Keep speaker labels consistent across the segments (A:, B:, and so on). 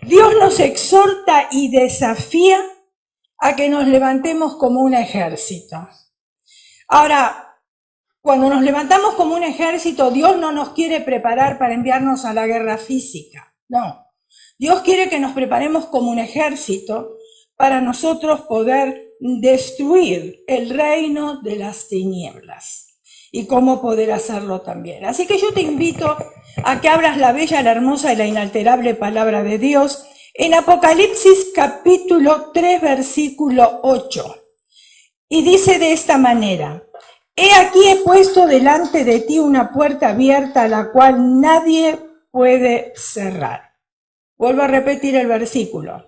A: Dios nos exhorta y desafía a que nos levantemos como un ejército. Ahora, cuando nos levantamos como un ejército, Dios no nos quiere preparar para enviarnos a la guerra física, no. Dios quiere que nos preparemos como un ejército para nosotros poder destruir el reino de las tinieblas y cómo poder hacerlo también. Así que yo te invito a que abras la bella, la hermosa y la inalterable palabra de Dios en Apocalipsis capítulo 3, versículo 8. Y dice de esta manera: he aquí he puesto delante de ti una puerta abierta, la cual nadie puede cerrar. Vuelvo a repetir el versículo.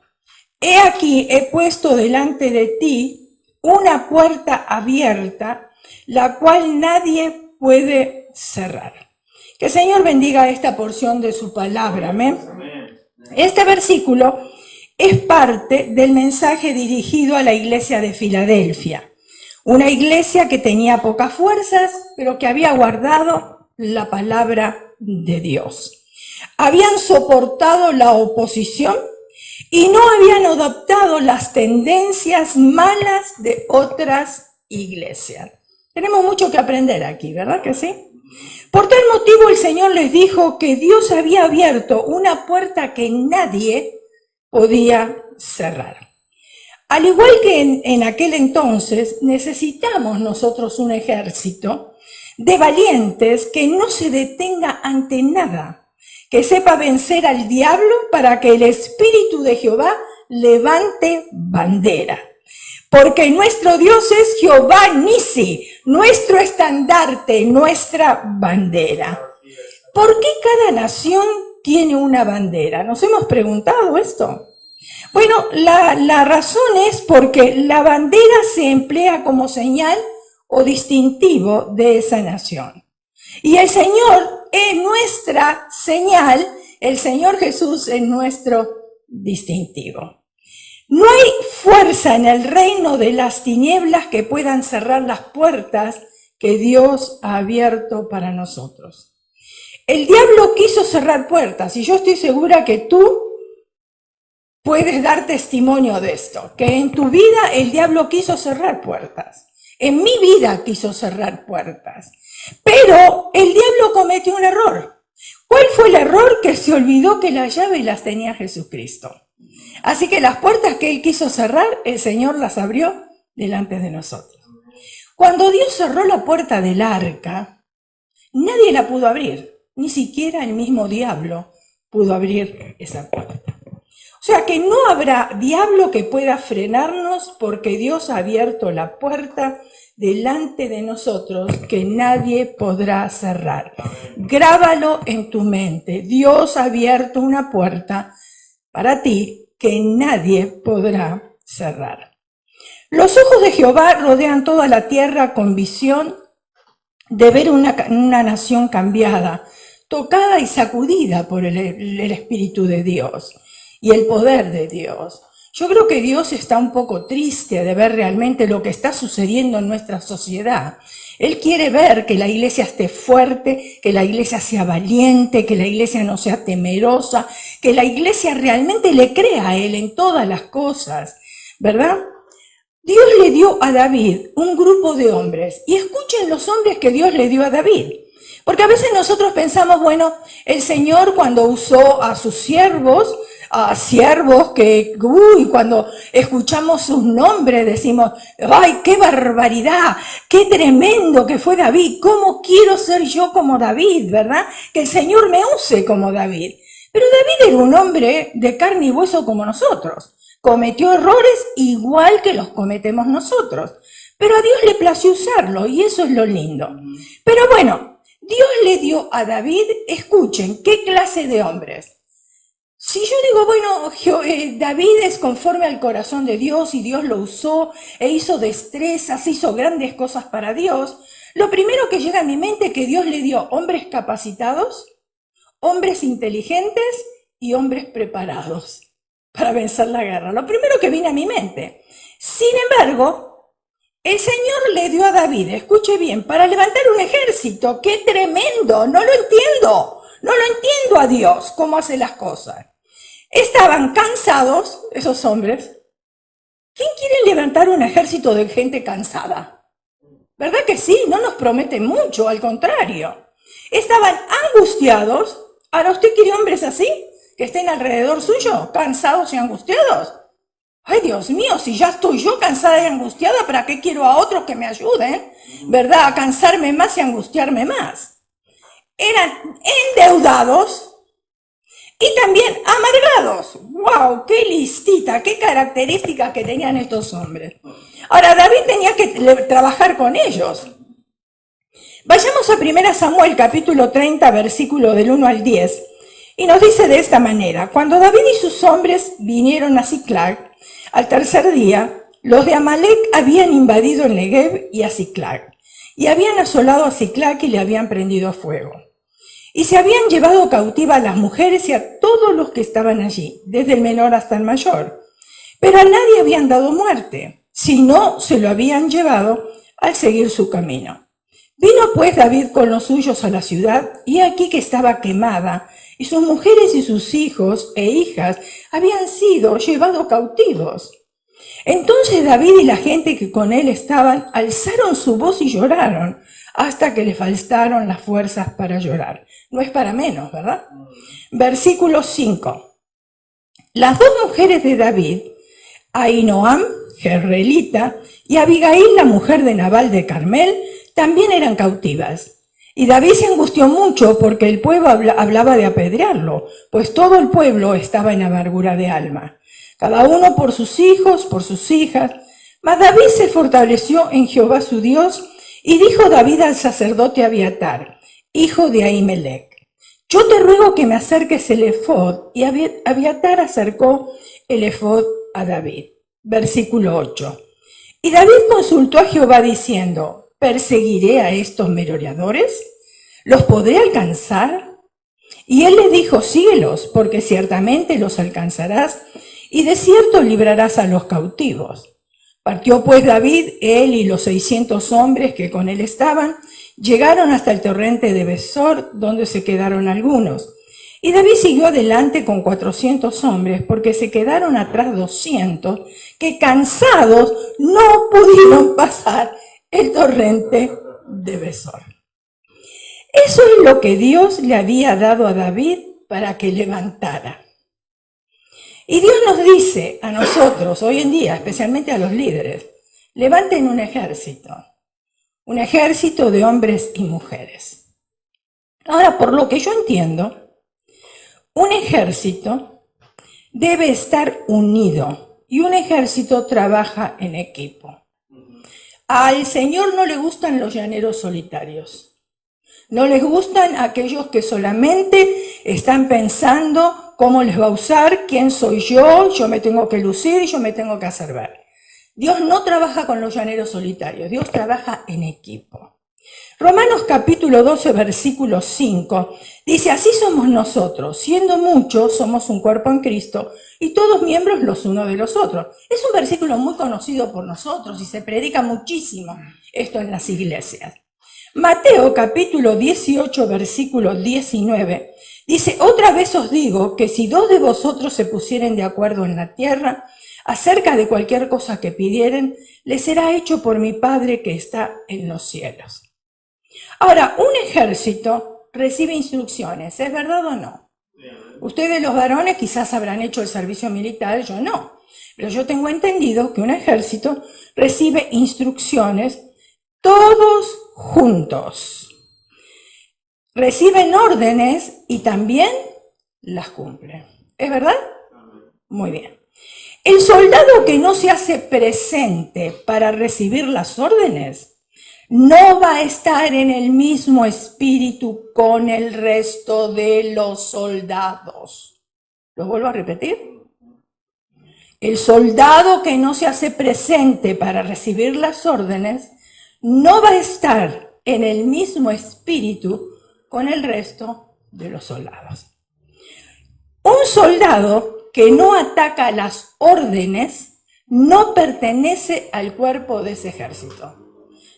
A: He aquí he puesto delante de ti una puerta abierta, la cual nadie puede cerrar. Que el Señor bendiga esta porción de su palabra. Amén. Este versículo es parte del mensaje dirigido a la iglesia de Filadelfia. Una iglesia que tenía pocas fuerzas, pero que había guardado la palabra de Dios. Habían soportado la oposición y no habían adoptado las tendencias malas de otras iglesias. Tenemos mucho que aprender aquí, ¿verdad que sí? Por tal motivo el Señor les dijo que Dios había abierto una puerta que nadie podía cerrar. Al igual que en aquel entonces, necesitamos nosotros un ejército de valientes que no se detenga ante nada, que sepa vencer al diablo para que el Espíritu de Jehová levante bandera. Porque nuestro Dios es Jehová Nisi, nuestro estandarte, nuestra bandera. ¿Por qué cada nación tiene una bandera? ¿Nos hemos preguntado esto? Bueno, la razón es porque la bandera se emplea como señal o distintivo de esa nación. Y el Señor es nuestra señal, el Señor Jesús es nuestro distintivo. No hay fuerza en el reino de las tinieblas que puedan cerrar las puertas que Dios ha abierto para nosotros. El diablo quiso cerrar puertas y yo estoy segura que tú puedes dar testimonio de esto, que en tu vida el diablo quiso cerrar puertas. En mi vida quiso cerrar puertas. Pero el diablo cometió un error. ¿Cuál fue el error? Que se olvidó que las llaves las tenía Jesucristo. Así que las puertas que él quiso cerrar, el Señor las abrió delante de nosotros. Cuando Dios cerró la puerta del arca, nadie la pudo abrir. Ni siquiera el mismo diablo pudo abrir esa puerta. O sea que no habrá diablo que pueda frenarnos porque Dios ha abierto la puerta delante de nosotros que nadie podrá cerrar. Grábalo en tu mente. Dios ha abierto una puerta para ti que nadie podrá cerrar. Los ojos de Jehová rodean toda la tierra con visión de ver una nación cambiada, tocada y sacudida por el Espíritu de Dios y el poder de Dios. Yo creo que Dios está un poco triste de ver realmente lo que está sucediendo en nuestra sociedad. Él quiere ver que la iglesia esté fuerte, que la iglesia sea valiente, que la iglesia no sea temerosa, que la iglesia realmente le crea a Él en todas las cosas, ¿verdad? Dios le dio a David un grupo de hombres, y escuchen los hombres que Dios le dio a David. Porque a veces nosotros pensamos, bueno, el Señor cuando usó a sus siervos que, cuando escuchamos sus nombres decimos, ¡ay, qué barbaridad! ¡Qué tremendo que fue David! ¿Cómo quiero ser yo como David, verdad? Que el Señor me use como David. Pero David era un hombre de carne y hueso como nosotros. Cometió errores igual que los cometemos nosotros. Pero a Dios le plació usarlo y eso es lo lindo. Pero bueno, Dios le dio a David, escuchen, ¿qué clase de hombres? Si yo digo, bueno, David es conforme al corazón de Dios y Dios lo usó e hizo destrezas, hizo grandes cosas para Dios, lo primero que llega a mi mente es que Dios le dio hombres capacitados, hombres inteligentes y hombres preparados para vencer la guerra. Lo primero que viene a mi mente. Sin embargo, el Señor le dio a David, escuche bien, para levantar un ejército. ¡Qué tremendo! No lo entiendo a Dios cómo hace las cosas. estaban cansados, esos hombres. ¿Quién quiere levantar un ejército de gente cansada? ¿Verdad que sí? No nos promete mucho, al contrario. Estaban angustiados. Ahora, ¿usted quiere hombres así? Que estén alrededor suyo, cansados y angustiados. Ay, Dios mío, si ya estoy yo cansada y angustiada, ¿para qué quiero a otros que me ayuden? ¿Verdad? A cansarme más y angustiarme más. Eran endeudados y también amargados. ¡Wow! ¡Qué listita! ¡Qué características que tenían estos hombres! Ahora, David tenía que trabajar con ellos. Vayamos a 1 Samuel, capítulo 30, versículo del 1 al 10. Y nos dice de esta manera: cuando David y sus hombres vinieron a Siclag, al tercer día, los de Amalec habían invadido el Negev y a Siclag, y habían asolado a Siclag y le habían prendido fuego. Y se habían llevado cautiva a las mujeres y a todos los que estaban allí, desde el menor hasta el mayor. Pero a nadie habían dado muerte, sino se lo habían llevado al seguir su camino. Vino pues David con los suyos a la ciudad, y aquí que estaba quemada, y sus mujeres y sus hijos e hijas habían sido llevados cautivos. Entonces David y la gente que con él estaban alzaron su voz y lloraron, hasta que le faltaron las fuerzas para llorar. No es para menos, ¿verdad? Versículo 5. Las dos mujeres de David, Ahinoam, jezreelita, y Abigail, la mujer de Nabal de Carmel, también eran cautivas. Y David se angustió mucho porque el pueblo hablaba de apedrearlo, pues todo el pueblo estaba en amargura de alma, cada uno por sus hijos, por sus hijas. Mas David se fortaleció en Jehová su Dios, y dijo David al sacerdote Abiatar, hijo de Ahimelech: yo te ruego que me acerques el efod. Y Abiatar acercó el efod a David. Versículo 8. Y David consultó a Jehová diciendo: ¿perseguiré a estos merodeadores? ¿Los podré alcanzar? Y él le dijo: síguelos, porque ciertamente los alcanzarás, y de cierto librarás a los cautivos. Partió pues David, él y los 600 hombres que con él estaban, llegaron hasta el torrente de Besor, donde se quedaron algunos. Y David siguió adelante con 400 hombres, porque se quedaron atrás 200, que cansados no pudieron pasar el torrente de Besor. Eso es lo que Dios le había dado a David para que levantara. Y Dios nos dice a nosotros hoy en día, especialmente a los líderes: levanten un ejército de hombres y mujeres. Ahora, por lo que yo entiendo, un ejército debe estar unido y un ejército trabaja en equipo. Al Señor no le gustan los llaneros solitarios. No les gustan aquellos que solamente están pensando cómo les va a usar, quién soy yo me tengo que lucir y yo me tengo que hacer ver. Dios no trabaja con los llaneros solitarios, Dios trabaja en equipo. Romanos capítulo 12, versículo 5, dice: así somos nosotros, siendo muchos, somos un cuerpo en Cristo, y todos miembros los unos de los otros. Es un versículo muy conocido por nosotros y se predica muchísimo esto en las iglesias. Mateo capítulo 18, versículo 19, dice: otra vez os digo que si dos de vosotros se pusieren de acuerdo en la tierra acerca de cualquier cosa que pidieren, les será hecho por mi Padre que está en los cielos. Ahora, un ejército recibe instrucciones, ¿es verdad o no? Ustedes los varones quizás habrán hecho el servicio militar, yo no. Pero yo tengo entendido que un ejército recibe instrucciones todos juntos. Reciben órdenes y también las cumplen. ¿Es verdad? Muy bien. El soldado que no se hace presente para recibir las órdenes no va a estar en el mismo espíritu con el resto de los soldados. ¿Lo vuelvo a repetir? El soldado que no se hace presente para recibir las órdenes no va a estar en el mismo espíritu con el resto de los soldados. Un soldado que no ataca las órdenes no pertenece al cuerpo de ese ejército.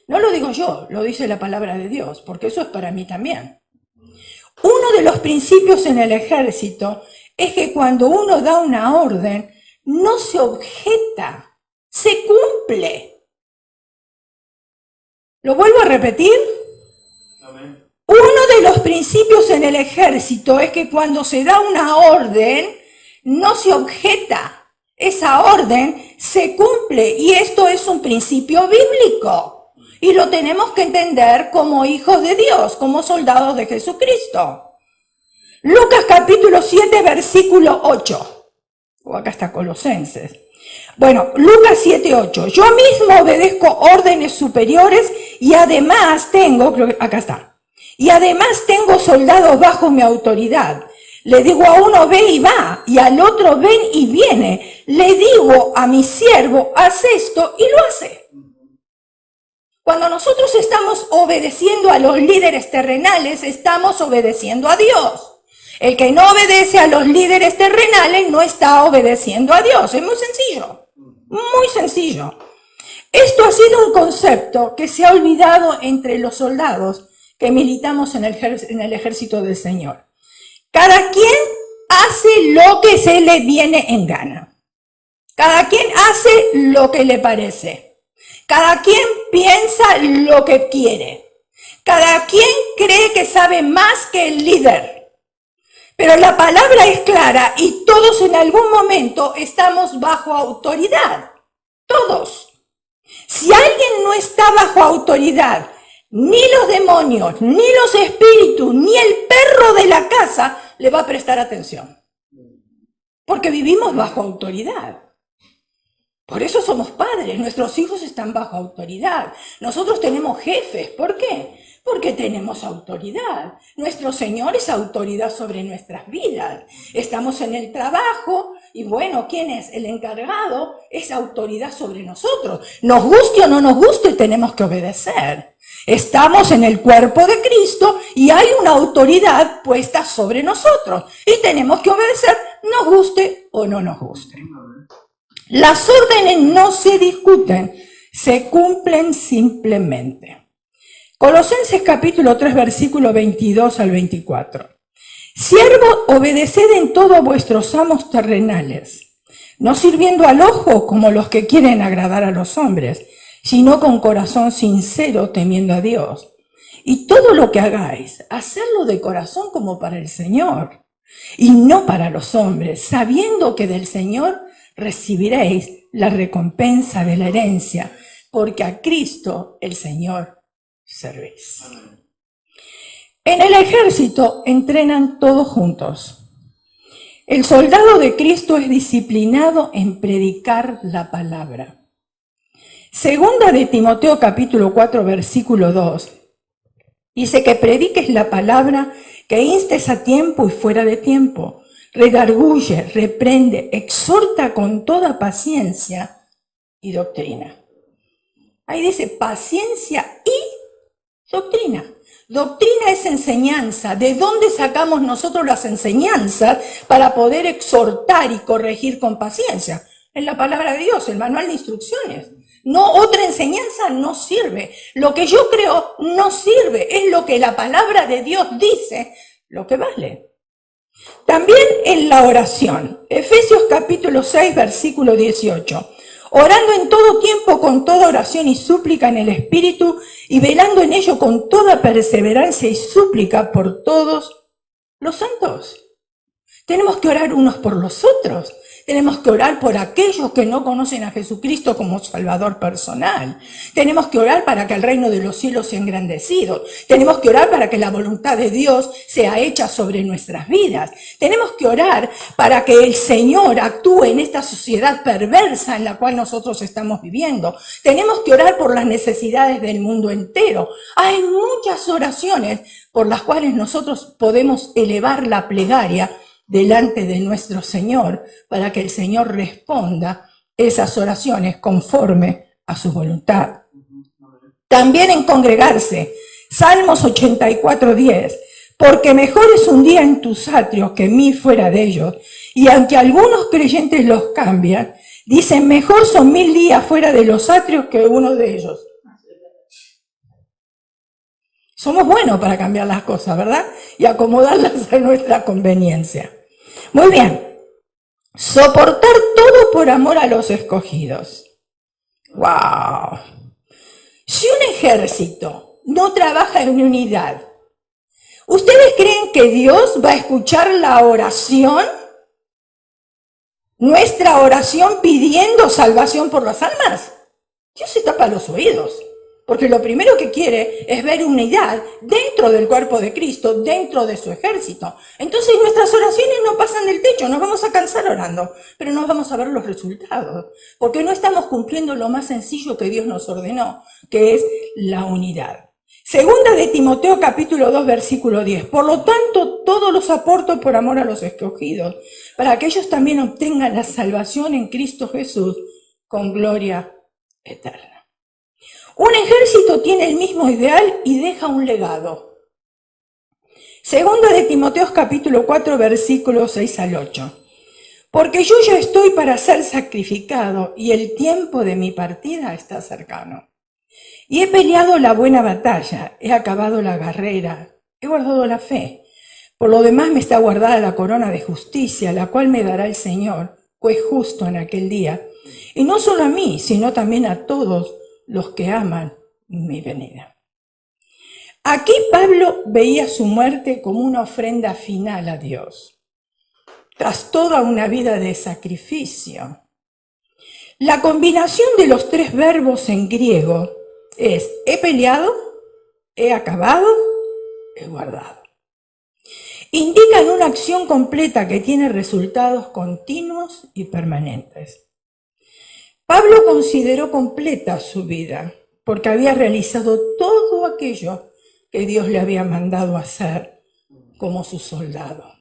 A: No lo digo yo, lo dice la palabra de Dios, porque eso es para mí también. Uno de los principios en el ejército es que cuando uno da una orden, no se objeta, se cumple. ¿Lo vuelvo a repetir?
B: Amén.
A: Uno de los principios en el ejército es que cuando se da una orden, no se objeta. Esa orden se cumple y esto es un principio bíblico. Y lo tenemos que entender como hijos de Dios, como soldados de Jesucristo. Lucas capítulo 7, versículo 8. O acá está Colosenses. Bueno, Lucas 7, 8. Yo mismo obedezco órdenes superiores y además tengo, acá está. Y además tengo soldados bajo mi autoridad. Le digo a uno ve y va, y al otro ven y viene. Le digo a mi siervo, haz esto y lo hace. Cuando nosotros estamos obedeciendo a los líderes terrenales, estamos obedeciendo a Dios. El que no obedece a los líderes terrenales no está obedeciendo a Dios. Es muy sencillo, muy sencillo. Esto ha sido un concepto que se ha olvidado entre los soldados que militamos en el ejército del Señor. Cada quien hace lo que se le viene en gana. Cada quien hace lo que le parece. Cada quien piensa lo que quiere. Cada quien cree que sabe más que el líder. Pero la palabra es clara y todos en algún momento estamos bajo autoridad. Todos. Si alguien no está bajo autoridad, ni los demonios, ni los espíritus, ni el perro de la casa le va a prestar atención. Porque vivimos bajo autoridad. Por eso somos padres, nuestros hijos están bajo autoridad. Nosotros tenemos jefes, ¿por qué? Porque tenemos autoridad. Nuestro Señor es autoridad sobre nuestras vidas. Estamos en el trabajo y bueno, ¿quién es el encargado? Es autoridad sobre nosotros. Nos guste o no nos guste, tenemos que obedecer. Estamos en el cuerpo de Cristo y hay una autoridad puesta sobre nosotros. Y tenemos que obedecer, nos guste o no nos guste. Las órdenes no se discuten, se cumplen simplemente. Colosenses capítulo 3, versículo 22 al 24. Siervos, obedeced en todo a vuestros amos terrenales, no sirviendo al ojo como los que quieren agradar a los hombres, sino con corazón sincero temiendo a Dios. Y todo lo que hagáis, hacedlo de corazón como para el Señor, y no para los hombres, sabiendo que del Señor recibiréis la recompensa de la herencia, porque a Cristo el Señor servís. En el ejército entrenan todos juntos. El soldado de Cristo es disciplinado en predicar la palabra. Segunda de Timoteo capítulo 4 versículo 2 dice que prediques la palabra, que instes a tiempo y fuera de tiempo, redarguye, reprende, exhorta con toda paciencia y doctrina. Ahí dice paciencia y doctrina. Doctrina es enseñanza. ¿De dónde sacamos nosotros las enseñanzas para poder exhortar y corregir con paciencia? En la palabra de Dios, el manual de instrucciones. No, otra enseñanza no sirve. Lo que yo creo no sirve. Es lo que la palabra de Dios dice, lo que vale. También en la oración. Efesios capítulo 6, versículo 18. Orando en todo tiempo con toda oración y súplica en el Espíritu y velando en ello con toda perseverancia y súplica por todos los santos. Tenemos que orar unos por los otros. Tenemos que orar por aquellos que no conocen a Jesucristo como Salvador personal. Tenemos que orar para que el reino de los cielos sea engrandecido. Tenemos que orar para que la voluntad de Dios sea hecha sobre nuestras vidas. Tenemos que orar para que el Señor actúe en esta sociedad perversa en la cual nosotros estamos viviendo. Tenemos que orar por las necesidades del mundo entero. Hay muchas oraciones por las cuales nosotros podemos elevar la plegaria delante de nuestro Señor, para que el Señor responda esas oraciones conforme a su voluntad. También en congregarse, Salmos 84:10, porque mejor es un día en tus atrios que 1000 fuera de ellos, y aunque algunos creyentes los cambian, dicen mejor son 1000 días fuera de los atrios que uno de ellos. Somos buenos para cambiar las cosas, ¿verdad? Y acomodarlas a nuestra conveniencia. Muy bien. Soportar todo por amor a los escogidos. ¡Wow! Si un ejército no trabaja en unidad, ¿ustedes creen que Dios va a escuchar la oración? Nuestra oración pidiendo salvación por las almas. Dios se tapa los oídos, porque lo primero que quiere es ver unidad dentro del cuerpo de Cristo, dentro de su ejército. Entonces nuestras oraciones no pasan del techo, nos vamos a cansar orando, pero no vamos a ver los resultados, porque no estamos cumpliendo lo más sencillo que Dios nos ordenó, que es la unidad. Segunda de Timoteo capítulo 2 versículo 10. Por lo tanto, todo lo soporto por amor a los escogidos, para que ellos también obtengan la salvación en Cristo Jesús con gloria eterna. Un ejército tiene el mismo ideal y deja un legado. Segunda de Timoteo capítulo 4 versículos 6 al 8. Porque yo ya estoy para ser sacrificado y el tiempo de mi partida está cercano. Y he peleado la buena batalla, he acabado la carrera, he guardado la fe. Por lo demás me está guardada la corona de justicia, la cual me dará el Señor, juez justo en aquel día. Y no solo a mí, sino también a todos los que aman mi venida. Aquí Pablo veía su muerte como una ofrenda final a Dios, tras toda una vida de sacrificio. La combinación de los tres verbos en griego es he peleado, he acabado, he guardado. Indican una acción completa que tiene resultados continuos y permanentes. Pablo consideró completa su vida porque había realizado todo aquello que Dios le había mandado hacer como su soldado.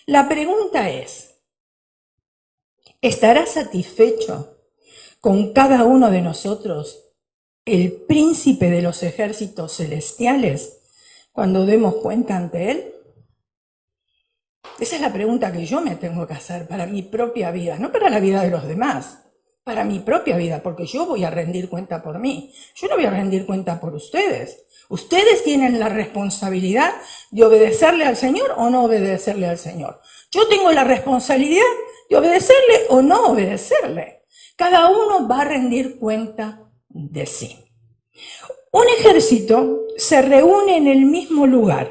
A: La pregunta es, ¿estará satisfecho con cada uno de nosotros el príncipe de los ejércitos celestiales cuando demos cuenta ante él? Esa es la pregunta que yo me tengo que hacer para mi propia vida, no para la vida de los demás. Para mi propia vida, porque yo voy a rendir cuenta por mí. Yo no voy a rendir cuenta por ustedes. Ustedes tienen la responsabilidad de obedecerle al Señor o no obedecerle al Señor. Yo tengo la responsabilidad de obedecerle o no obedecerle. Cada uno va a rendir cuenta de sí. Un ejército se reúne en el mismo lugar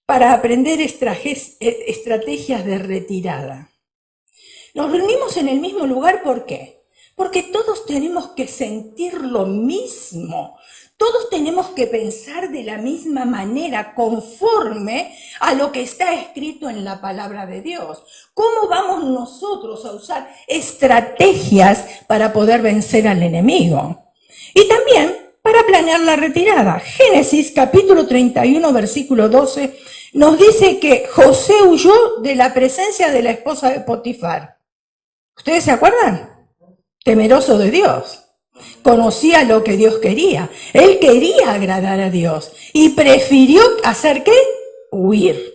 A: para aprender estrategias de retirada. Nos reunimos en el mismo lugar, ¿por qué? Porque todos tenemos que sentir lo mismo, todos tenemos que pensar de la misma manera, conforme a lo que está escrito en la palabra de Dios. ¿Cómo vamos nosotros a usar estrategias para poder vencer al enemigo? Y también para planear la retirada. Génesis capítulo 31 versículo 12 nos dice que José huyó de la presencia de la esposa de Potifar. ¿Ustedes se acuerdan? Temeroso de Dios. Conocía lo que Dios quería. Él quería agradar a Dios y prefirió hacer ¿qué? Huir.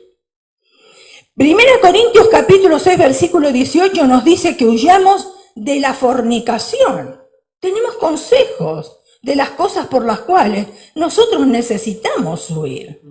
A: Primera Corintios capítulo 6 versículo 18 nos dice que huyamos de la fornicación. Tenemos consejos de las cosas por las cuales nosotros necesitamos huir.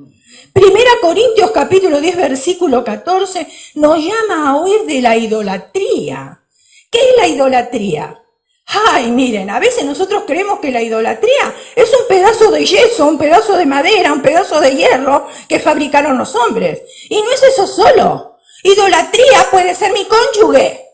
A: Primera Corintios capítulo 10 versículo 14 nos llama a huir de la idolatría. ¿Qué es la idolatría? Ay, miren, a veces nosotros creemos que la idolatría es un pedazo de yeso, un pedazo de madera, un pedazo de hierro que fabricaron los hombres. Y no es eso solo. Idolatría puede ser mi cónyuge.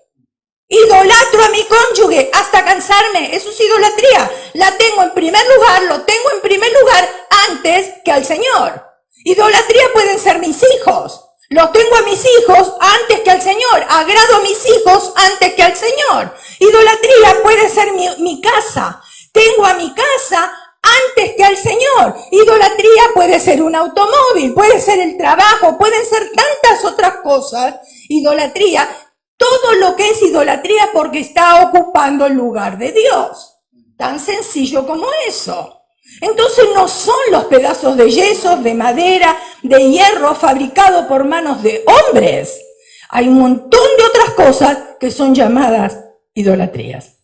A: Idolatro a mi cónyuge hasta cansarme. Eso es idolatría. La tengo en primer lugar, lo tengo en primer lugar antes que al Señor. Idolatría pueden ser mis hijos. Los tengo a mis hijos antes que al Señor. Agrado a mis hijos antes que al Señor. Idolatría puede ser mi casa. Tengo a mi casa antes que al Señor. Idolatría puede ser un automóvil, puede ser el trabajo, pueden ser tantas otras cosas. Idolatría, todo lo que es idolatría porque está ocupando el lugar de Dios. Tan sencillo como eso. Entonces no son los pedazos de yeso, de madera, de hierro fabricados por manos de hombres. Hay un montón de otras cosas que son llamadas idolatrías.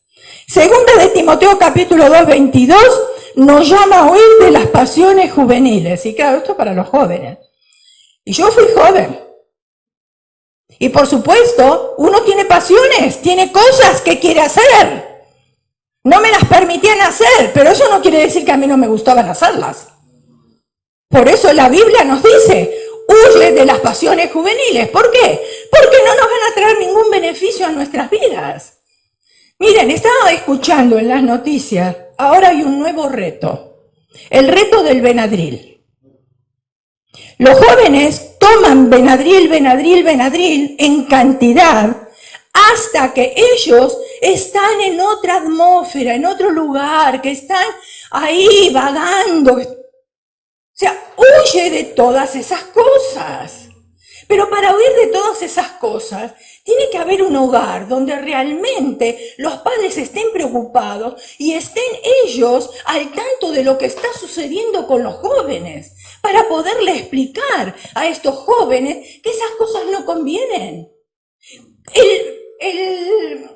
A: Segunda de Timoteo capítulo 2, 22 nos llama a huir de las pasiones juveniles. Y claro, esto es para los jóvenes. Y yo fui joven. Y por supuesto, uno tiene pasiones, tiene cosas que quiere hacer. No me las permitían hacer, pero eso no quiere decir que a mí no me gustaban hacerlas. Por eso la Biblia nos dice, huye de las pasiones juveniles. ¿Por qué? Porque no nos van a traer ningún beneficio a nuestras vidas. Miren, estaba escuchando en las noticias, ahora hay un nuevo reto, el reto del Benadryl. Los jóvenes toman Benadryl en cantidad hasta que ellos están en otra atmósfera, en otro lugar, que están ahí vagando. O sea, huye de todas esas cosas. Pero para huir de todas esas cosas, tiene que haber un hogar donde realmente los padres estén preocupados y estén ellos al tanto de lo que está sucediendo con los jóvenes, para poderle explicar a estos jóvenes que esas cosas no convienen. El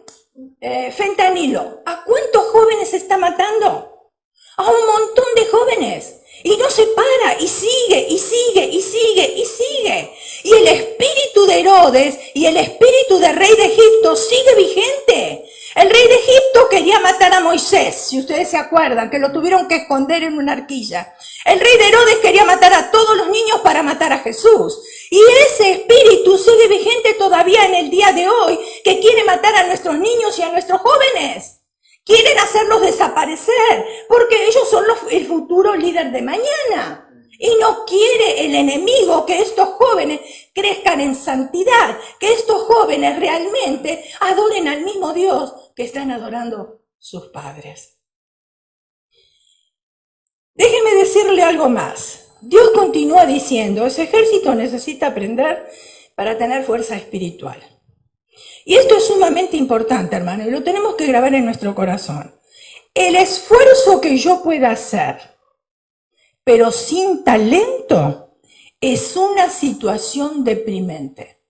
A: fentanilo, ¿a cuántos jóvenes está matando? A un montón de jóvenes. Y no se para, y sigue, y sigue, y sigue, y sigue. Y el espíritu de Herodes y el espíritu del rey de Egipto sigue vigente. El rey de Egipto quería matar a Moisés, si ustedes se acuerdan, que lo tuvieron que esconder en una arquilla. El rey de Herodes quería matar a todos los niños para matar a Jesús. Y ese espíritu sigue vigente todavía en el día de hoy, que quiere matar a nuestros niños y a nuestros jóvenes. Quieren hacerlos desaparecer, porque ellos son el futuro líder de mañana. Y no quiere el enemigo que estos jóvenes crezcan en santidad, que estos jóvenes realmente adoren al mismo Dios que están adorando sus padres. Déjeme decirle algo más. Dios continúa diciendo, ese ejército necesita aprender para tener fuerza espiritual. Y esto es sumamente importante, hermano, y lo tenemos que grabar en nuestro corazón. El esfuerzo que yo pueda hacer, pero sin talento, es una situación deprimente.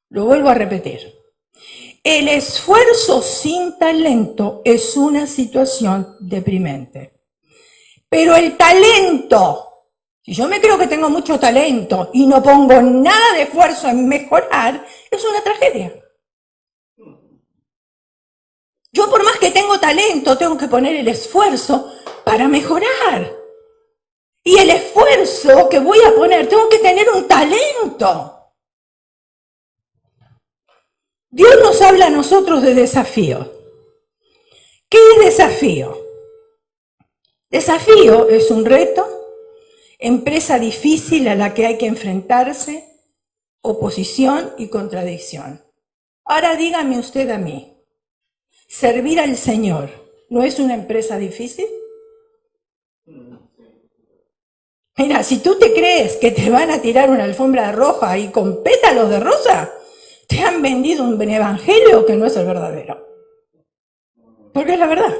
A: Lo vuelvo a repetir. El esfuerzo sin talento es una situación deprimente. Pero el talento, si yo me creo que tengo mucho talento y no pongo nada de esfuerzo en mejorar, es una tragedia. Yo por más que tengo talento, tengo que poner el esfuerzo para mejorar. Y el esfuerzo que voy a poner, tengo que tener un talento. Dios nos habla a nosotros de desafíos. ¿Qué es desafío? Desafío es un reto, empresa difícil a la que hay que enfrentarse, oposición y contradicción. Ahora dígame usted a mí, ¿servir al Señor no es una empresa difícil? Mira, si tú te crees que te van a tirar una alfombra roja y con pétalos de rosa, te han vendido un evangelio que no es el verdadero. Porque es la verdad.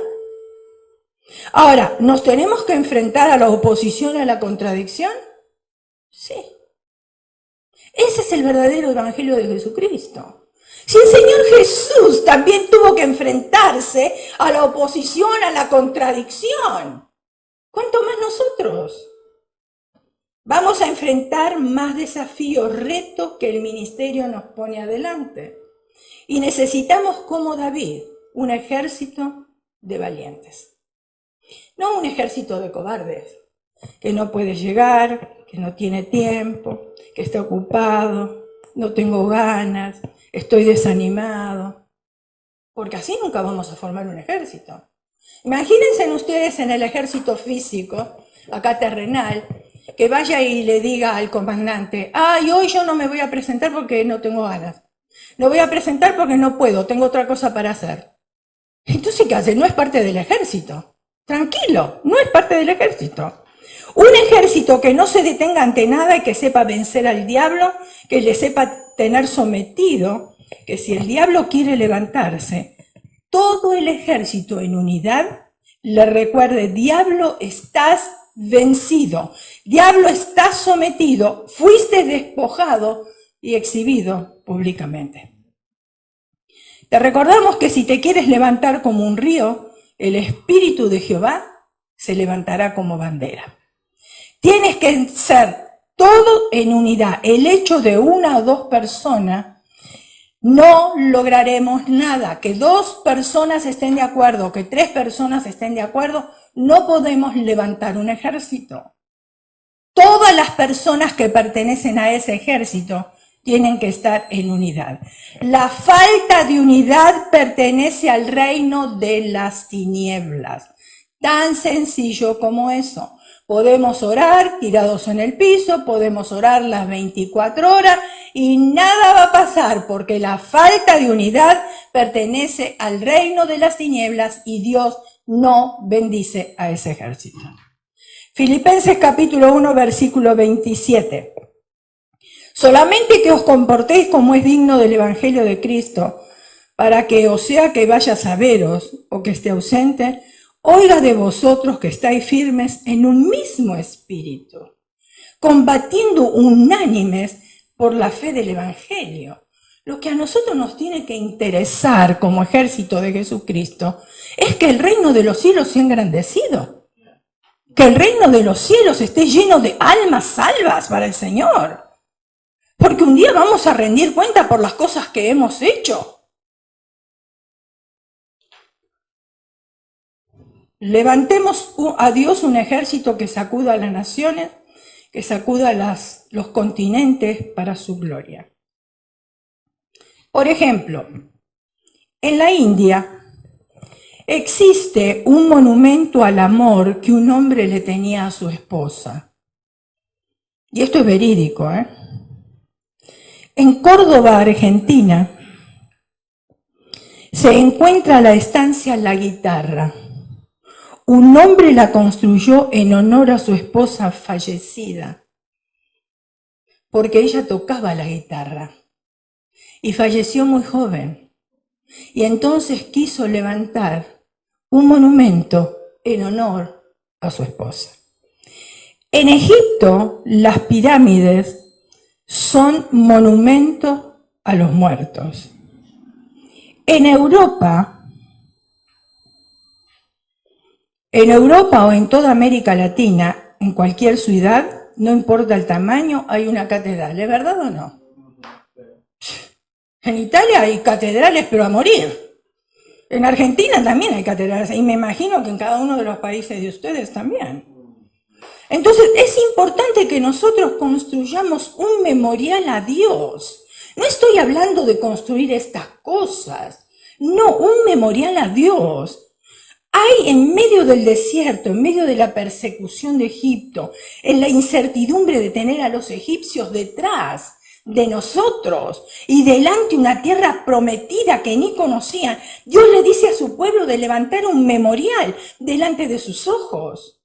A: Ahora, ¿nos tenemos que enfrentar a la oposición, a la contradicción? Sí. Ese es el verdadero evangelio de Jesucristo. Si el Señor Jesús también tuvo que enfrentarse a la oposición, a la contradicción, ¿cuánto más nosotros? Vamos a enfrentar más desafíos, retos que el ministerio nos pone adelante. Y necesitamos, como David, un ejército de valientes. No un ejército de cobardes, que no puede llegar, que no tiene tiempo, que está ocupado, no tengo ganas, estoy desanimado. Porque así nunca vamos a formar un ejército. Imagínense ustedes en el ejército físico, acá terrenal, que vaya y le diga al comandante, hoy yo no me voy a presentar porque no tengo ganas. No voy a presentar porque no puedo, tengo otra cosa para hacer. Entonces, ¿qué hace? No es parte del ejército. Tranquilo, no es parte del ejército. Un ejército que no se detenga ante nada y que sepa vencer al diablo, que le sepa tener sometido, que si el diablo quiere levantarse, todo el ejército en unidad le recuerde, diablo, estás vencido, diablo, estás sometido, fuiste despojado y exhibido públicamente. Te recordamos que si te quieres levantar como un río, el Espíritu de Jehová se levantará como bandera. Tienes que ser todo en unidad. El hecho de una o dos personas no lograremos nada. Que 2 personas estén de acuerdo, que 3 personas estén de acuerdo, no podemos levantar un ejército. Todas las personas que pertenecen a ese ejército tienen que estar en unidad. La falta de unidad pertenece al reino de las tinieblas. Tan sencillo como eso. Podemos orar tirados en el piso, podemos orar las 24 horas y nada va a pasar porque la falta de unidad pertenece al reino de las tinieblas y Dios no bendice a ese ejército. Filipenses capítulo 1, versículo 27. Solamente que os comportéis como es digno del Evangelio de Cristo, para que, o sea que vaya a veros o que esté ausente, oiga de vosotros que estáis firmes en un mismo espíritu, combatiendo unánimes por la fe del Evangelio. Lo que a nosotros nos tiene que interesar como ejército de Jesucristo es que el reino de los cielos sea engrandecido. Que el reino de los cielos esté lleno de almas salvas para el Señor. Porque un día vamos a rendir cuenta por las cosas que hemos hecho. Levantemos a Dios un ejército que sacuda a las naciones, que sacuda los continentes para su gloria. Por ejemplo, en la India existe un monumento al amor que un hombre le tenía a su esposa. Y esto es verídico, ¿eh? En Córdoba, Argentina, se encuentra la estancia La Guitarra. Un hombre la construyó en honor a su esposa fallecida, porque ella tocaba la guitarra y falleció muy joven. Y entonces quiso levantar un monumento en honor a su esposa. En Egipto, las pirámides son monumentos a los muertos. En Europa o en toda América Latina, en cualquier ciudad, no importa el tamaño, hay una catedral. ¿Es verdad o no? En Italia hay catedrales, pero a morir. En Argentina también hay catedrales, y me imagino que en cada uno de los países de ustedes también. Entonces, es importante que nosotros construyamos un memorial a Dios. No estoy hablando de construir estas cosas, no, un memorial a Dios. Hay en medio del desierto, en medio de la persecución de Egipto, en la incertidumbre de tener a los egipcios detrás de nosotros y delante una tierra prometida que ni conocían, Dios le dice a su pueblo de levantar un memorial delante de sus ojos.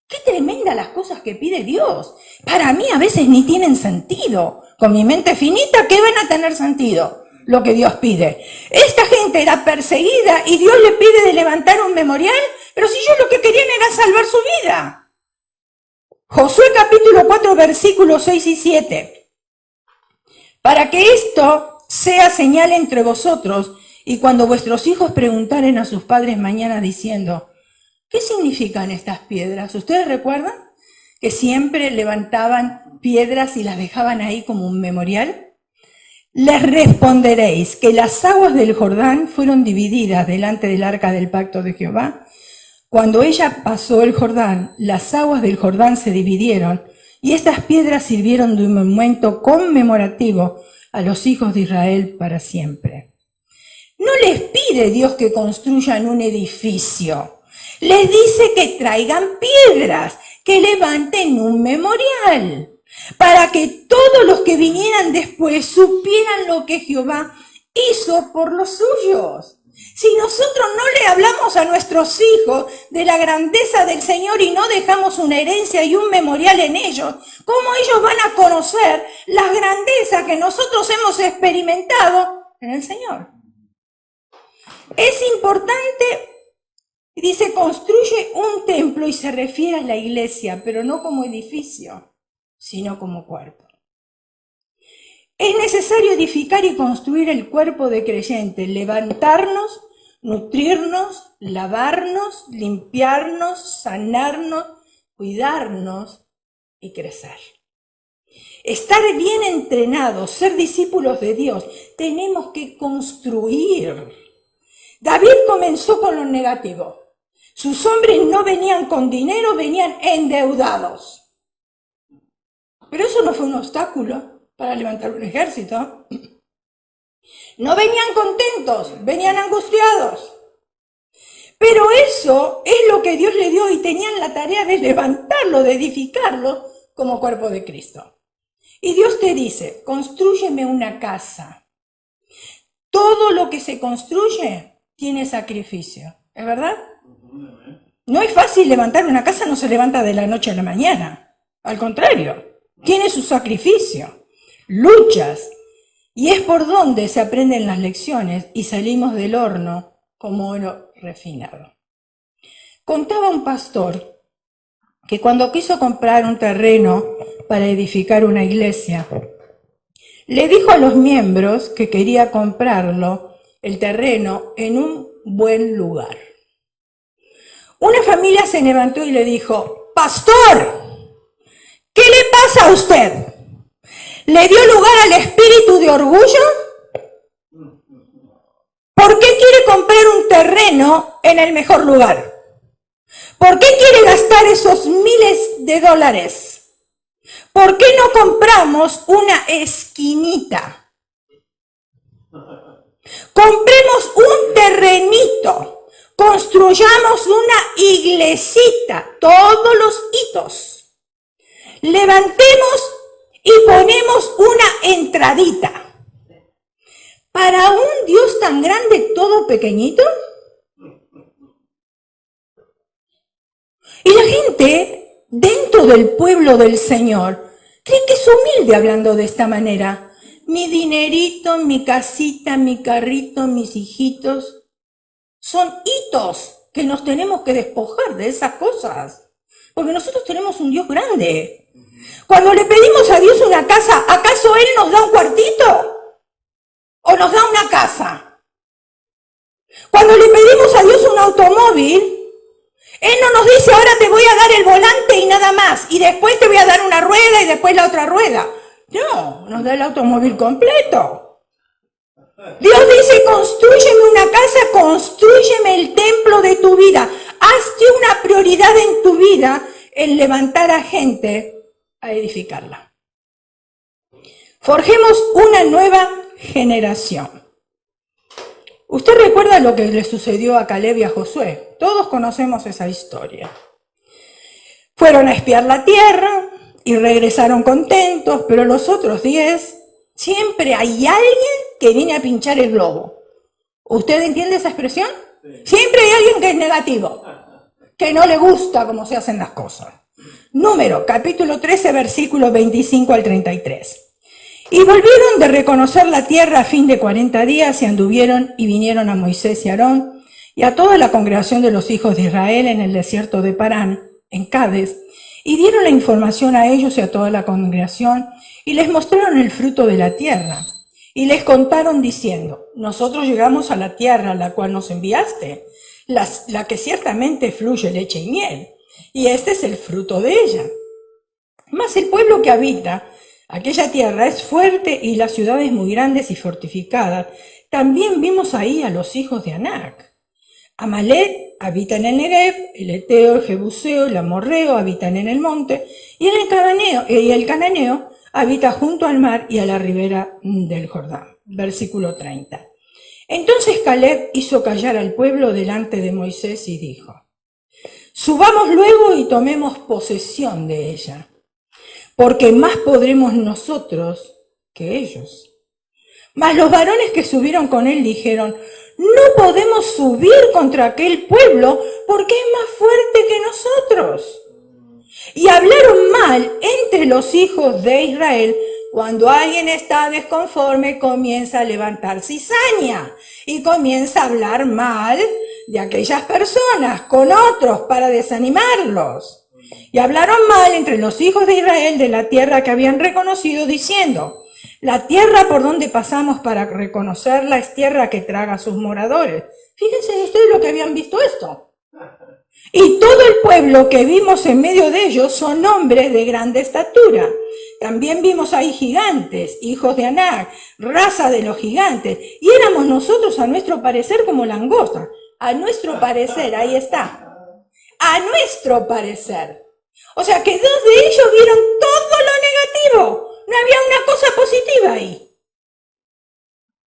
A: ¡Qué tremendas las cosas que pide Dios! Para mí a veces ni tienen sentido. Con mi mente finita, ¿qué van a tener sentido? Lo que Dios pide. Esta gente era perseguida y Dios le pide de levantar un memorial, pero si ellos lo que querían era salvar su vida. Josué capítulo 4, versículos 6 y 7. Para que esto sea señal entre vosotros y cuando vuestros hijos preguntaren a sus padres mañana diciendo, ¿qué significan estas piedras? ¿Ustedes recuerdan que siempre levantaban piedras y las dejaban ahí como un memorial? Les responderéis que las aguas del Jordán fueron divididas delante del arca del pacto de Jehová. Cuando ella pasó el Jordán, las aguas del Jordán se dividieron y estas piedras sirvieron de un monumento conmemorativo a los hijos de Israel para siempre. No les pide Dios que construyan un edificio. Les dice que traigan piedras, que levanten un memorial, para que todos los que vinieran después supieran lo que Jehová hizo por los suyos. Si nosotros no le hablamos a nuestros hijos de la grandeza del Señor y no dejamos una herencia y un memorial en ellos, ¿cómo ellos van a conocer la grandeza que nosotros hemos experimentado en el Señor? Es importante. Dice, construye un templo y se refiere a la iglesia, pero no como edificio, sino como cuerpo. Es necesario edificar y construir el cuerpo de creyentes, levantarnos, nutrirnos, lavarnos, limpiarnos, sanarnos, cuidarnos y crecer. estar bien entrenados, ser discípulos de Dios, tenemos que construir. David comenzó con lo negativo. Sus hombres no venían con dinero, venían endeudados. Pero eso no fue un obstáculo para levantar un ejército. No venían contentos, venían angustiados. Pero eso es lo que Dios le dio y tenían la tarea de levantarlo, de edificarlo como cuerpo de Cristo. Y Dios te dice, constrúyeme una casa. Todo lo que se construye tiene sacrificio, ¿es verdad? No es fácil levantar una casa, no se levanta de la noche a la mañana. Al contrario, tiene su sacrificio, luchas. Y es por donde se aprenden las lecciones y salimos del horno como oro refinado. Contaba un pastor que cuando quiso comprar un terreno para edificar una iglesia, le dijo a los miembros que quería comprarlo, el terreno, en un buen lugar. Una familia se levantó y le dijo, pastor, ¿qué le pasa a usted? ¿Le dio lugar al espíritu de orgullo? ¿Por qué quiere comprar un terreno en el mejor lugar? ¿Por qué quiere gastar esos miles de dólares? ¿Por qué no compramos una esquinita? Compremos un terrenito. Construyamos una iglesita, todos los hitos. Levantemos y ponemos una entradita. ¿Para un Dios tan grande, todo pequeñito? Y la gente, dentro del pueblo del Señor, cree que es humilde hablando de esta manera. Mi dinerito, mi casita, mi carrito, mis hijitos. Son hitos que nos tenemos que despojar de esas cosas. Porque nosotros tenemos un Dios grande. Cuando le pedimos a Dios una casa, ¿acaso Él nos da un cuartito? ¿O nos da una casa? Cuando le pedimos a Dios un automóvil, Él no nos dice, ahora te voy a dar el volante y nada más, y después te voy a dar una rueda y después la otra rueda. No, nos da el automóvil completo. Dios dice, constrúyeme una casa, constrúyeme el templo de tu vida. Hazte una prioridad en tu vida en levantar a gente a edificarla. Forjemos una nueva generación. Usted recuerda lo que le sucedió a Caleb y a Josué. Todos conocemos esa historia. Fueron a espiar la tierra y regresaron contentos, pero los otros 10, siempre hay alguien que viene a pinchar el globo. ¿Usted entiende esa expresión? Sí. Siempre hay alguien que es negativo, que no le gusta cómo se hacen las cosas. Número, capítulo 13, versículos 25 al 33. Y volvieron de reconocer la tierra a fin de 40 días y anduvieron y vinieron a Moisés y Aarón y a toda la congregación de los hijos de Israel en el desierto de Parán, en Cades, y dieron la información a ellos y a toda la congregación y les mostraron el fruto de la tierra. Y les contaron diciendo, nosotros llegamos a la tierra a la cual nos enviaste, la que ciertamente fluye leche y miel, y este es el fruto de ella. Mas el pueblo que habita aquella tierra es fuerte y las ciudades muy grandes y fortificadas. También vimos ahí a los hijos de Anac. Amalek habita en el Negev, el Eteo, el Jebuseo, el Amorreo habitan en el monte, y el Cananeo habita junto al mar y a la ribera del Jordán. Versículo 30. Entonces Caleb hizo callar al pueblo delante de Moisés y dijo, subamos luego y tomemos posesión de ella, porque más podremos nosotros que ellos. Mas los varones que subieron con él dijeron, no podemos subir contra aquel pueblo porque es más fuerte que nosotros. Y hablaron mal entre los hijos de Israel. Cuando alguien está desconforme, comienza a levantar cizaña y comienza a hablar mal de aquellas personas con otros para desanimarlos. Y hablaron mal entre los hijos de Israel de la tierra que habían reconocido, diciendo, la tierra por donde pasamos para reconocerla es tierra que traga a sus moradores. Fíjense ustedes lo que habían visto esto. Y todo el pueblo que vimos en medio de ellos son hombres de grande estatura. También vimos ahí gigantes, hijos de Anak, raza de los gigantes, y éramos nosotros a nuestro parecer como langostas. A nuestro parecer, ahí está. A nuestro parecer. O sea que dos de ellos vieron todo lo negativo. No había una cosa positiva ahí.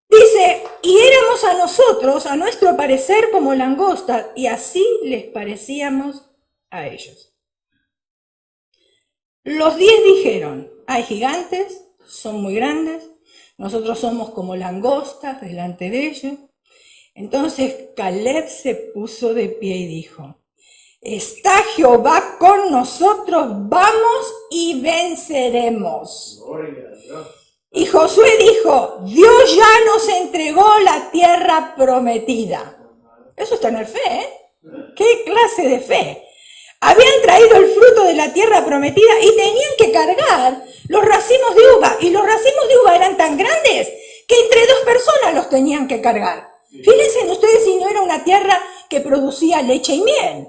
A: Dice, y éramos a nosotros, a nuestro parecer, como langostas, y así les parecíamos a ellos. Los 10 dijeron, hay gigantes, son muy grandes, nosotros somos como langostas delante de ellos. Entonces Caleb se puso de pie y dijo, está Jehová con nosotros, vamos y venceremos. Y Josué dijo, Dios ya nos entregó la tierra prometida. Eso es tener fe, ¿eh? ¿Qué clase de fe? Habían traído el fruto de la tierra prometida y tenían que cargar los racimos de uva. Y los racimos de uva eran tan grandes que entre 2 personas los tenían que cargar. Fíjense ustedes si no era una tierra que producía leche y miel.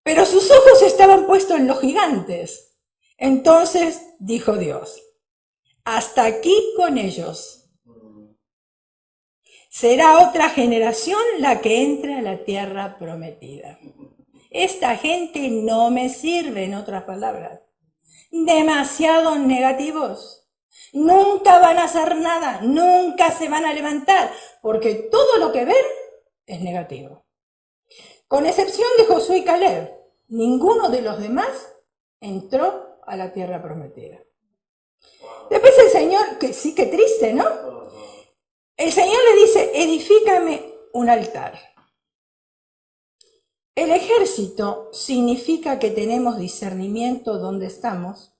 A: Pero sus ojos estaban puestos en los gigantes. Entonces dijo Dios, hasta aquí con ellos. Será otra generación la que entre a la tierra prometida. Esta gente no me sirve, en otras palabras. Demasiado negativos. Nunca van a hacer nada, nunca se van a levantar, porque todo lo que ven es negativo. Con excepción de Josué y Caleb, ninguno de los demás entró a la tierra prometida. Después el Señor, que sí que triste, ¿no? El Señor le dice, edifícame un altar. El ejército significa que tenemos discernimiento donde estamos.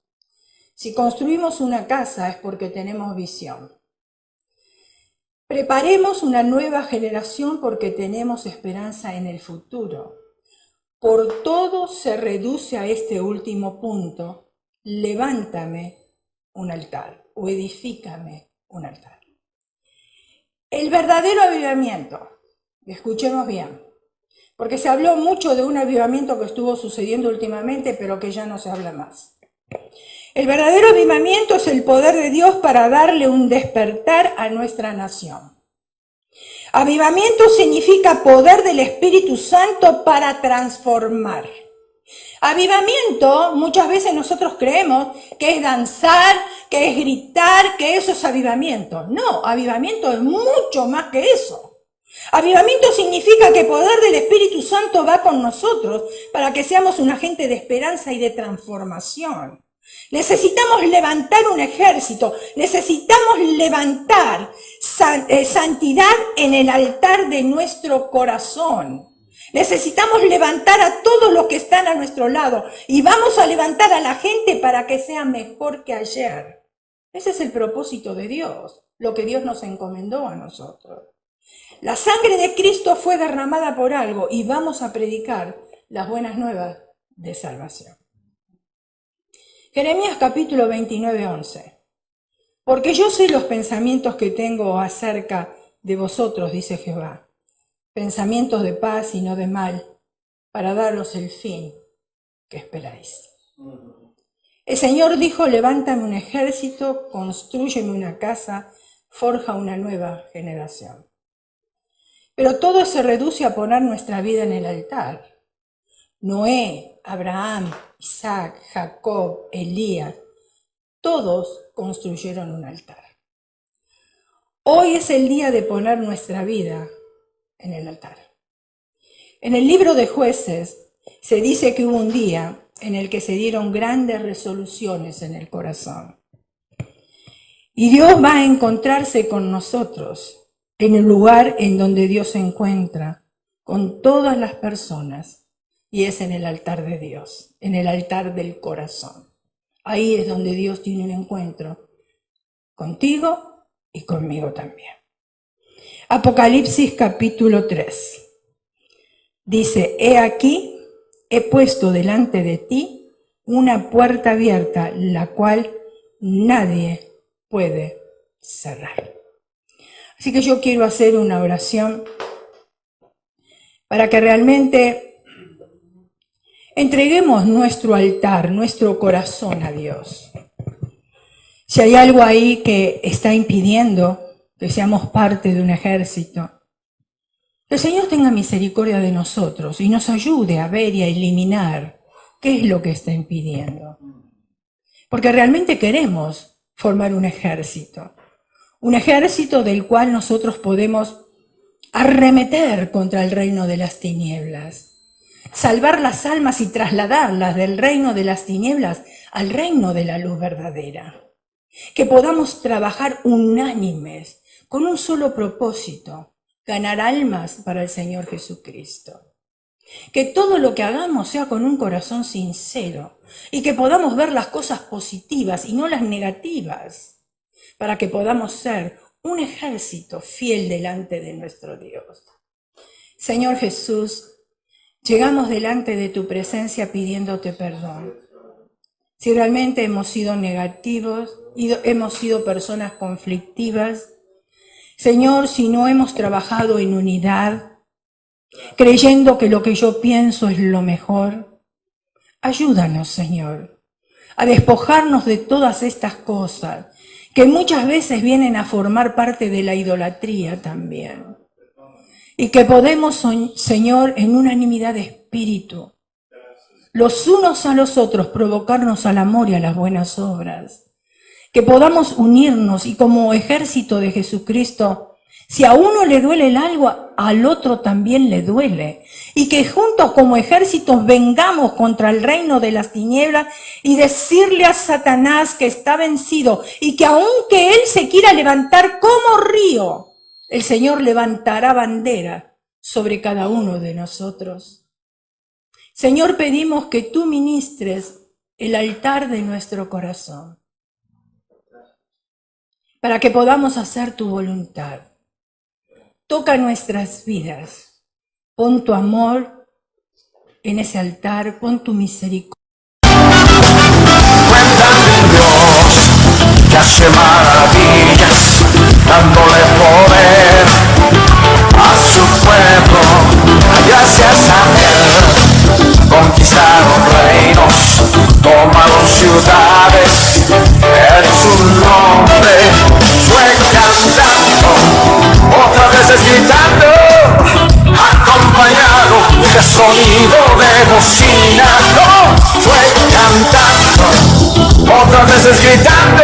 A: Si construimos una casa es porque tenemos visión. Preparemos una nueva generación porque tenemos esperanza en el futuro. Por todo se reduce a este último punto. Levántame un altar o edifícame un altar. El verdadero avivamiento, escuchemos bien, porque se habló mucho de un avivamiento que estuvo sucediendo últimamente, pero que ya no se habla más. El verdadero avivamiento es el poder de Dios para darle un despertar a nuestra nación. Avivamiento significa poder del Espíritu Santo para transformar. Avivamiento, muchas veces nosotros creemos que es danzar, que es gritar, que eso es avivamiento. No, avivamiento es mucho más que eso. Avivamiento significa que el poder del Espíritu Santo va con nosotros para que seamos un agente de esperanza y de transformación. Necesitamos levantar un ejército, necesitamos levantar santidad en el altar de nuestro corazón. Necesitamos levantar a todos los que están a nuestro lado y vamos a levantar a la gente para que sea mejor que ayer. Ese es el propósito de Dios, lo que Dios nos encomendó a nosotros. La sangre de Cristo fue derramada por algo y vamos a predicar las buenas nuevas de salvación. Jeremías capítulo 29, 11. Porque yo sé los pensamientos que tengo acerca de vosotros, dice Jehová. Pensamientos de paz y no de mal, para daros el fin que esperáis. El Señor dijo, levántame un ejército, constrúyeme una casa, forja una nueva generación. Pero todo se reduce a poner nuestra vida en el altar. Noé, Abraham, Isaac, Jacob, Elías, todos construyeron un altar. Hoy es el día de poner nuestra vida en el altar. En el libro de Jueces se dice que hubo un día en el que se dieron grandes resoluciones en el corazón. Y Dios va a encontrarse con nosotros en el lugar en donde Dios se encuentra con todas las personas, y es en el altar de Dios, en el altar del corazón. Ahí es donde Dios tiene un encuentro contigo y conmigo también. Apocalipsis capítulo 3. Dice, he aquí, he puesto delante de ti una puerta abierta, la cual nadie puede cerrar. Así que yo quiero hacer una oración para que realmente Entreguemos nuestro altar, nuestro corazón a Dios. Si hay algo ahí que está impidiendo que seamos parte de un ejército, que el Señor tenga misericordia de nosotros y nos ayude a ver y a eliminar qué es lo que está impidiendo. Porque realmente queremos formar un ejército del cual nosotros podemos arremeter contra el reino de las tinieblas, salvar las almas y trasladarlas del reino de las tinieblas al reino de la luz verdadera. Que podamos trabajar unánimes, con un solo propósito, ganar almas para el Señor Jesucristo. Que todo lo que hagamos sea con un corazón sincero y que podamos ver las cosas positivas y no las negativas, para que podamos ser un ejército fiel delante de nuestro Dios. Señor Jesús, llegamos delante de tu presencia pidiéndote perdón. Si realmente hemos sido negativos, hemos sido personas conflictivas, Señor, si no hemos trabajado en unidad, creyendo que lo que yo pienso es lo mejor, ayúdanos, Señor, a despojarnos de todas estas cosas que muchas veces vienen a formar parte de la idolatría también. Y que podemos, Señor, en unanimidad de espíritu, los unos a los otros, provocarnos al amor y a las buenas obras. Que podamos unirnos y como ejército de Jesucristo, si a uno le duele el algo, al otro también le duele. Y que juntos como ejércitos vengamos contra el reino de las tinieblas y decirle a Satanás que está vencido y que aunque él se quiera levantar como río, el Señor levantará bandera sobre cada uno de nosotros. Señor, pedimos que tú ministres el altar de nuestro corazón para que podamos hacer tu voluntad. Toca nuestras vidas, pon tu amor en ese altar, pon tu misericordia.
C: Cuentan de Dios que hace maravillas, dándole poder a su pueblo. Gracias a él conquistaron reinos, tomaron ciudades, en su nombre fue cantando, otras veces gritando, acompañado de sonido de bocina, fue cantando, otras veces gritando.